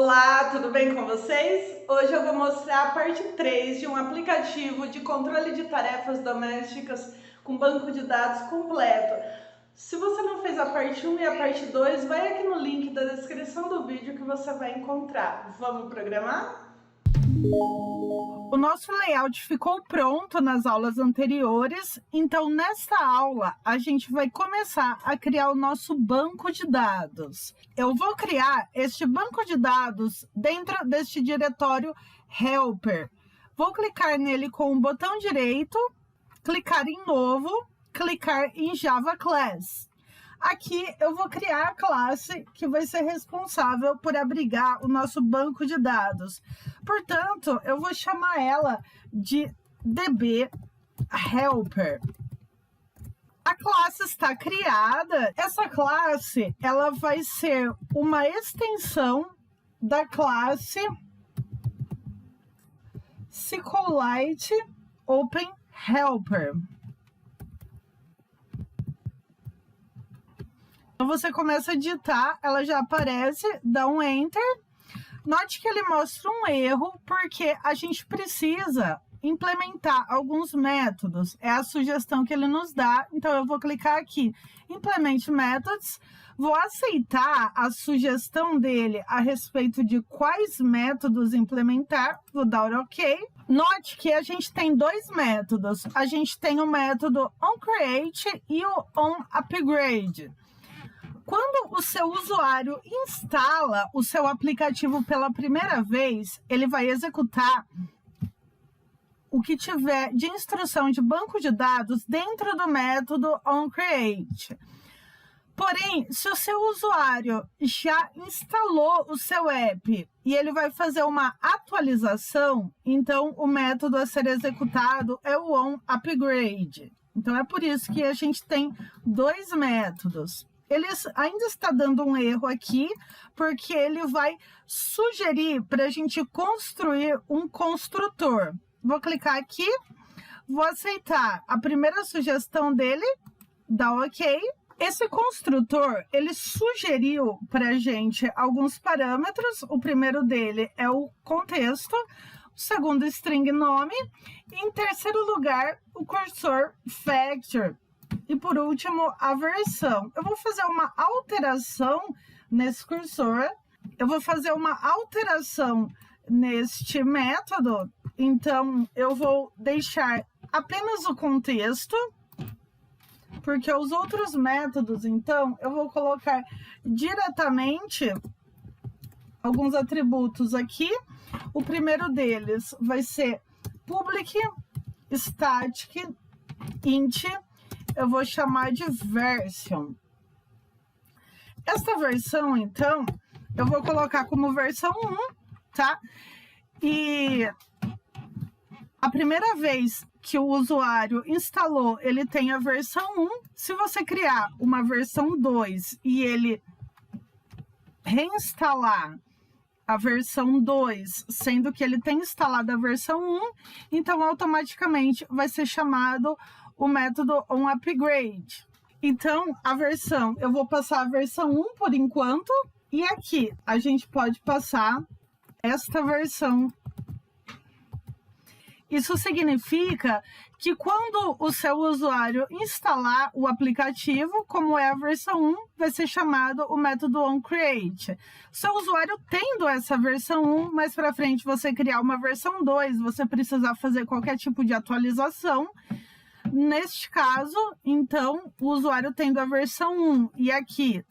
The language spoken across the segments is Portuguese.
Olá, tudo bem com vocês? Hoje eu vou mostrar a parte 3 de um aplicativo de controle de tarefas domésticas com banco de dados completo. Se você não fez a parte 1 e a parte 2, vai aqui no link da descrição do vídeo que você vai encontrar. Vamos programar? O nosso layout ficou pronto nas aulas anteriores, então nesta aula a gente vai começar a criar o nosso banco de dados. Eu vou criar este banco de dados dentro deste diretório Helper. Vou clicar nele com o botão direito, clicar em Novo, clicar em Java Class. Aqui eu vou criar a classe que vai ser responsável por abrigar o nosso banco de dados. Portanto, eu vou chamar ela de DB Helper. A classe está criada. Essa classe ela vai ser uma extensão da classe SQLite Open Helper. Então, você começa a digitar, ela já aparece, dá um Enter. Note que ele mostra um erro, porque a gente precisa implementar alguns métodos. É a sugestão que ele nos dá, então eu vou clicar aqui, Implement Methods. Vou aceitar a sugestão dele a respeito de quais métodos implementar, vou dar OK. Note que a gente tem dois métodos. A gente tem o método onCreate e o onUpgrade. Quando o seu usuário instala o seu aplicativo pela primeira vez, ele vai executar o que tiver de instrução de banco de dados dentro do método onCreate. Porém, se o seu usuário já instalou o seu app e ele vai fazer uma atualização, então o método a ser executado é o onUpgrade. Então, é por isso que a gente tem dois métodos. Ele ainda está dando um erro aqui, porque ele vai sugerir para a gente construir um construtor. Vou clicar aqui, vou aceitar a primeira sugestão dele, dar OK. Esse construtor, ele sugeriu para a gente alguns parâmetros. O primeiro dele é o contexto, o segundo, string nome, e em terceiro lugar, o cursor factor. E por último, a versão. Eu vou fazer uma alteração nesse cursor. Eu vou fazer uma alteração neste método. Então, eu vou deixar apenas o contexto, porque os outros métodos, então, eu vou colocar diretamente alguns atributos aqui. O primeiro deles vai ser public static int. Eu vou chamar de version. Esta versão, então, eu vou colocar como versão 1, tá? E a primeira vez que o usuário instalou, ele tem a versão 1. Se você criar uma versão 2 e ele reinstalar a versão 2, sendo que ele tem instalado a versão 1, então automaticamente vai ser chamado o método onUpgrade. Então, a versão, eu vou passar a versão 1 por enquanto, e aqui a gente pode passar esta versão. Isso significa que quando o seu usuário instalar o aplicativo, como é a versão 1, vai ser chamado o método onCreate. Seu usuário tendo essa versão 1, mais para frente você criar uma versão 2, você precisar fazer qualquer tipo de atualização. Neste caso, então, o usuário tendo a versão 1 e aqui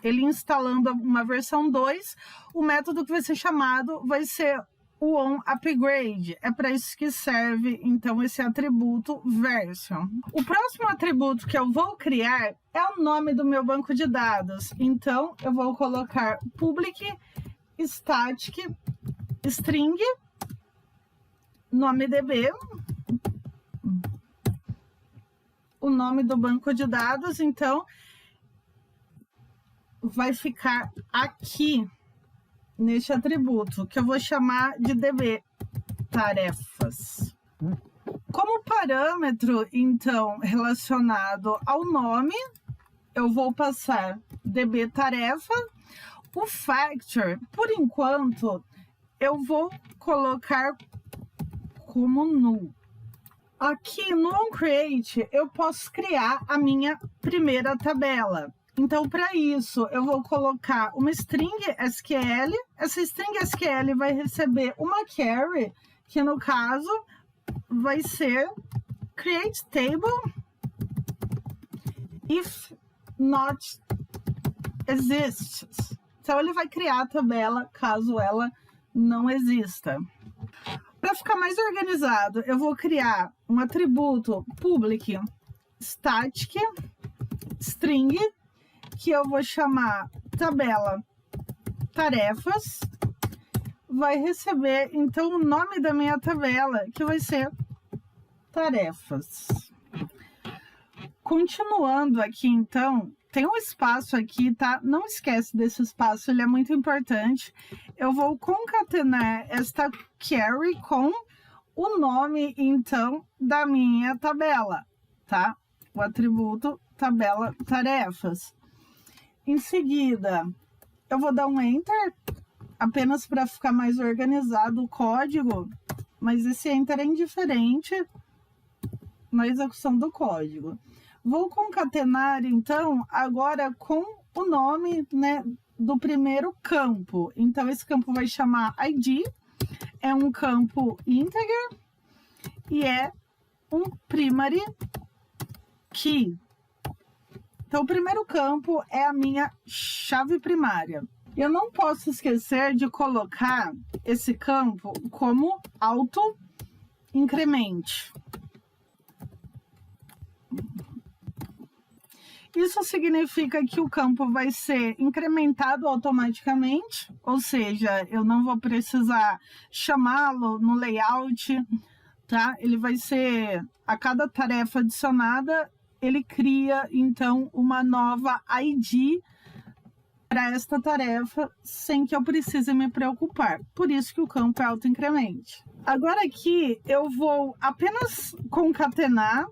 ele instalando uma versão 2, o método que vai ser chamado vai ser o onUpgrade. É para isso que serve, então, esse atributo version. O próximo atributo que eu vou criar é o nome do meu banco de dados. Então, eu vou colocar public static string nome DB. O nome do banco de dados, então, vai ficar aqui, neste atributo, que eu vou chamar de DB tarefas. Como parâmetro, então, relacionado ao nome, eu vou passar DB tarefa. O factor, por enquanto, eu vou colocar como null. Aqui no onCreate, eu posso criar a minha primeira tabela. Então, para isso, eu vou colocar uma string SQL. Essa string SQL vai receber uma query, que no caso vai ser create table if not exists. Então, ele vai criar a tabela caso ela não exista. Para ficar mais organizado, eu vou criar um atributo public static string, que eu vou chamar tabela tarefas. Vai receber, então, o nome da minha tabela, que vai ser tarefas. Continuando aqui, então, tem um espaço aqui, tá? Não esquece desse espaço, ele é muito importante. Eu vou concatenar esta query com o nome, então, da minha tabela, tá? O atributo tabela tarefas. Em seguida, eu vou dar um Enter, apenas para ficar mais organizado o código, mas esse Enter é indiferente na execução do código. Vou concatenar, então, agora com o nome, né, do primeiro campo. Então, esse campo vai chamar ID, é um campo integer e é um primary key. Então, o primeiro campo é a minha chave primária. Eu não posso esquecer de colocar esse campo como auto-incremente. Isso significa que o campo vai ser incrementado automaticamente, ou seja, eu não vou precisar chamá-lo no layout, tá? Ele vai ser, a cada tarefa adicionada, ele cria, então, uma nova ID para esta tarefa, sem que eu precise me preocupar. Por isso que o campo é auto-incremente. Agora aqui, eu vou apenas concatenar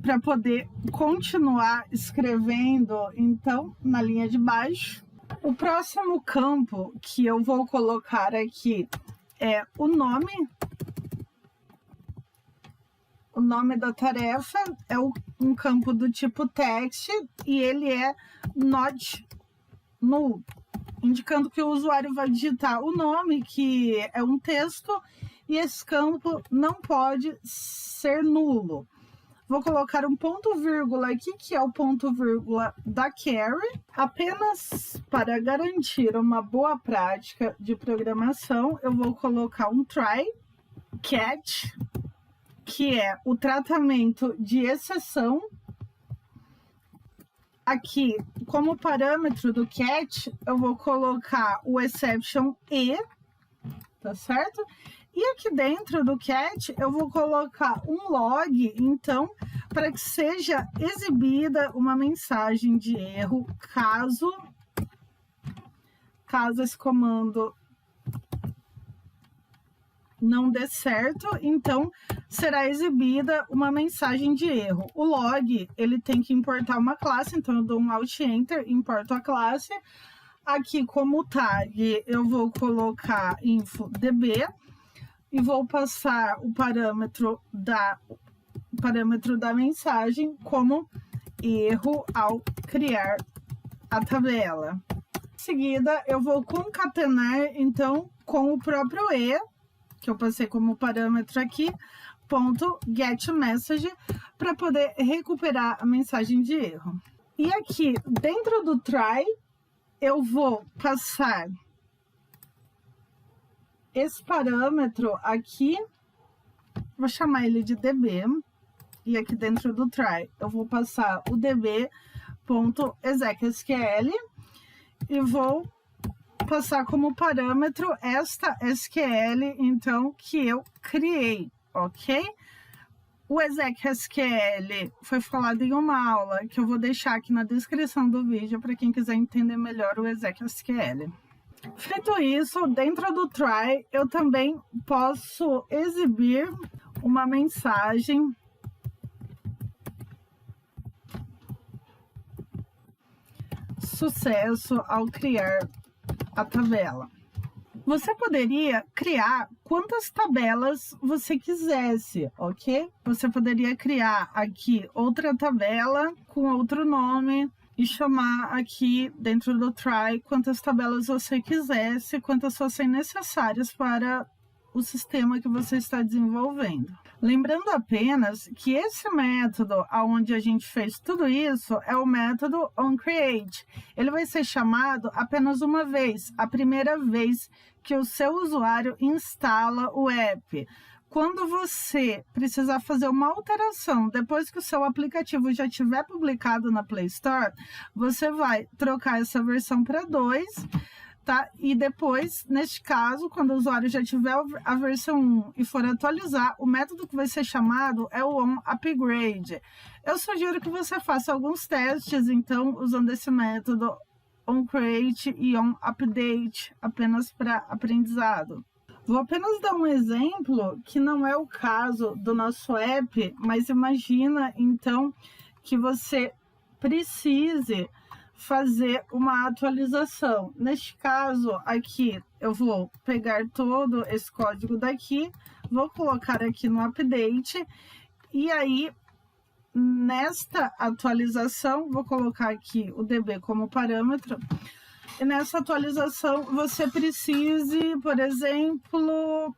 para poder continuar escrevendo, então, na linha de baixo. O próximo campo que eu vou colocar aqui é o nome. O nome da tarefa é um campo do tipo text e ele é not null, indicando que o usuário vai digitar o nome, que é um texto, e esse campo não pode ser nulo. Vou colocar um ponto vírgula aqui, que é o ponto vírgula da query, apenas para garantir uma boa prática de programação. Eu vou colocar um try catch, que é o tratamento de exceção. Aqui, como parâmetro do catch, eu vou colocar o exception e, tá certo? E aqui dentro do catch, eu vou colocar um log, então, para que seja exibida uma mensagem de erro, caso esse comando não dê certo, então será exibida uma mensagem de erro. O log, ele tem que importar uma classe, então eu dou um Alt Enter, importo a classe. Aqui como tag, eu vou colocar info.db e vou passar o parâmetro da mensagem como erro ao criar a tabela. Em seguida, eu vou concatenar, então, com o próprio e, que eu passei como parâmetro aqui, ponto getMessage, para poder recuperar a mensagem de erro. E aqui, dentro do try, eu vou passar esse parâmetro aqui, vou chamar ele de db, e aqui dentro do try, eu vou passar o db.execSQL e vou passar como parâmetro esta SQL, então, que eu criei, ok? O execSQL foi falado em uma aula que eu vou deixar aqui na descrição do vídeo para quem quiser entender melhor o execSQL. Feito isso, dentro do try, eu também posso exibir uma mensagem sucesso ao criar a tabela. Você poderia criar quantas tabelas você quisesse, ok? Você poderia criar aqui outra tabela com outro nome e chamar aqui dentro do try quantas tabelas você quisesse, quantas fossem necessárias para o sistema que você está desenvolvendo. Lembrando apenas que esse método onde a gente fez tudo isso é o método onCreate. Ele vai ser chamado apenas uma vez, a primeira vez que o seu usuário instala o app. Quando você precisar fazer uma alteração, depois que o seu aplicativo já estiver publicado na Play Store, você vai trocar essa versão para 2, tá? E depois, neste caso, quando o usuário já tiver a versão 1 e for atualizar, o método que vai ser chamado é o onUpgrade. Eu sugiro que você faça alguns testes, então, usando esse método onCreate e onUpdate, apenas para aprendizado. Vou apenas dar um exemplo que não é o caso do nosso app, mas imagina, então, que você precise fazer uma atualização. Neste caso aqui, eu vou pegar todo esse código daqui, vou colocar aqui no update, e aí, nesta atualização, vou colocar aqui o DB como parâmetro, e nessa atualização você precise, por exemplo,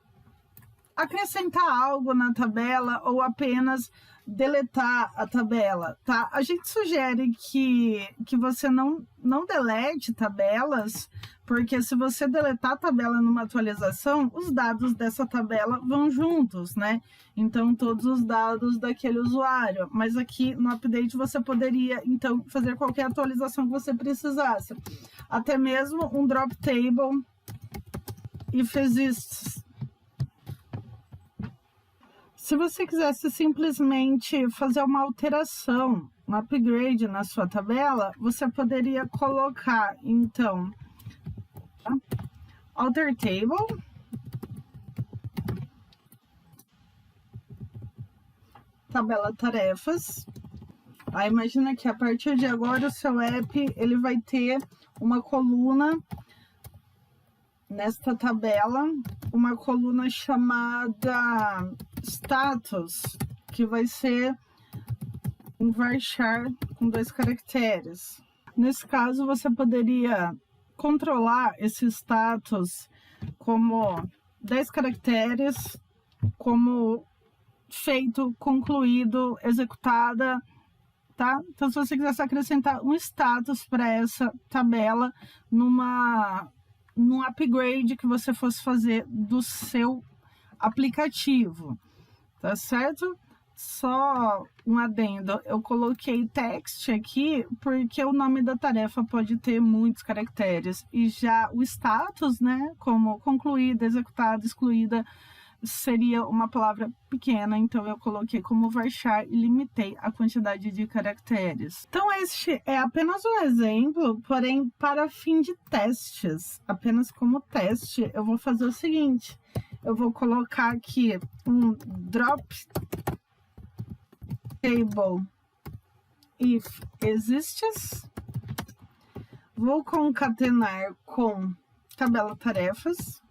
acrescentar algo na tabela ou apenas deletar a tabela, tá? A gente sugere que você não delete tabelas, porque se você deletar a tabela numa atualização, os dados dessa tabela vão juntos, né? Então, todos os dados daquele usuário. Mas aqui no update você poderia, então, fazer qualquer atualização que você precisasse. Até mesmo um drop table if exists. Se você quisesse simplesmente fazer uma alteração, um upgrade na sua tabela, você poderia colocar, então, alter table, tabela tarefas. Aí imagina que a partir de agora o seu app ele vai ter uma coluna nesta tabela, uma coluna chamada status, que vai ser um varchar com 2 caracteres. Nesse caso, você poderia controlar esse status como 10 caracteres, como feito, concluído, executada, tá? Então, se você quisesse acrescentar um status para essa tabela num upgrade que você fosse fazer do seu aplicativo, tá certo? Só um adendo, eu coloquei text aqui porque o nome da tarefa pode ter muitos caracteres e já o status, né, como concluída, executada, excluída, seria uma palavra pequena, então eu coloquei como varchar e limitei a quantidade de caracteres. Então este é apenas um exemplo, porém para fim de testes, apenas como teste, eu vou fazer o seguinte, eu vou colocar aqui um drop table if exists, vou concatenar com tabela tarefas.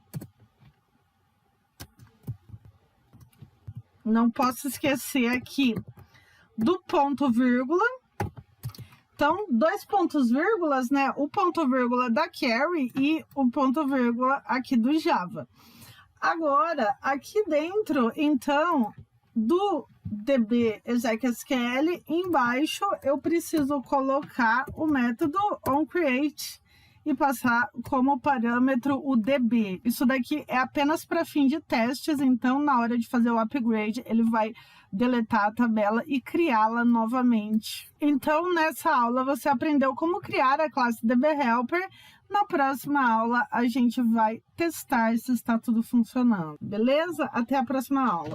Não posso esquecer aqui do ponto vírgula. Então, 2 pontos vírgulas, né? O ponto vírgula da Carry e o ponto vírgula aqui do Java. Agora, aqui dentro, então, do DB execSQL, embaixo eu preciso colocar o método onCreate e passar como parâmetro o DB. Isso daqui é apenas para fim de testes, então na hora de fazer o upgrade, ele vai deletar a tabela e criá-la novamente. Então, nessa aula, você aprendeu como criar a classe DBHelper. Na próxima aula, a gente vai testar se está tudo funcionando, beleza? Até a próxima aula.